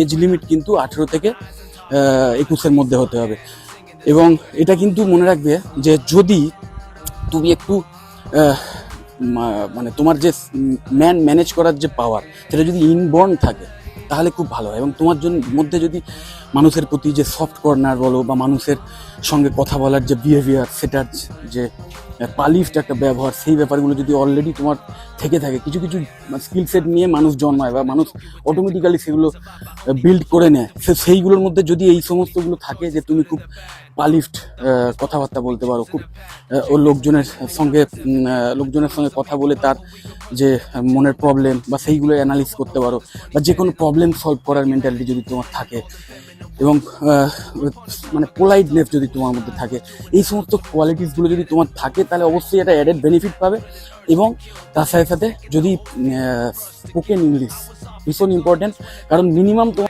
Age limit কিন্তু 18 থেকে 21-এর মধ্যে হতে হবে। এবং এটা কিন্তু মনে রাখবে যে যদি তুমি একটু মানে তোমার যে ম্যানেজ করার যে পাওয়ার সেটা যদি ইনবর্ন থাকে তাহলে খুব ভালো হয়। এবং তোমার মধ্যে যদি মানুষের প্রতি যে সফট কর্নার বলো বা মানুষের সঙ্গে কথা বলার যে বিহেভিয়ার, সেটার যে পালিশড একটা ব্যবহার, সেই ব্যাপারগুলো যদি অলরেডি তোমার থেকে থাকে, কিছু কিছু স্কিল সেট নিয়ে মানুষ জন্মায় বা মানুষ অটোমেটিক্যালি সেগুলো বিল্ড করে নেয়, সেইগুলোর মধ্যে যদি এই সমস্তগুলো থাকে যে তুমি খুব পালিশড কথাবার্তা বলতে পারো, খুব ও লোকজনের সঙ্গে কথা বলে তার যে মনের প্রবলেম বা সেইগুলো অ্যানালিস করতে পারো, বা যে কোনো প্রবলেম সলভ করার মেন্টালিটি যদি তোমার থাকে, এবং মানে পোলাইটনেস যদি তোমার মধ্যে থাকে, এই সমস্ত কোয়ালিটিসগুলো যদি তোমার থাকে তাহলে অবশ্যই একটা অ্যাডেড বেনিফিট পাবে। এবং তার সাথে সাথে যদি স্পোকেন ইংলিশ ভীষণ ইম্পর্টেন্ট, কারণ মিনিমাম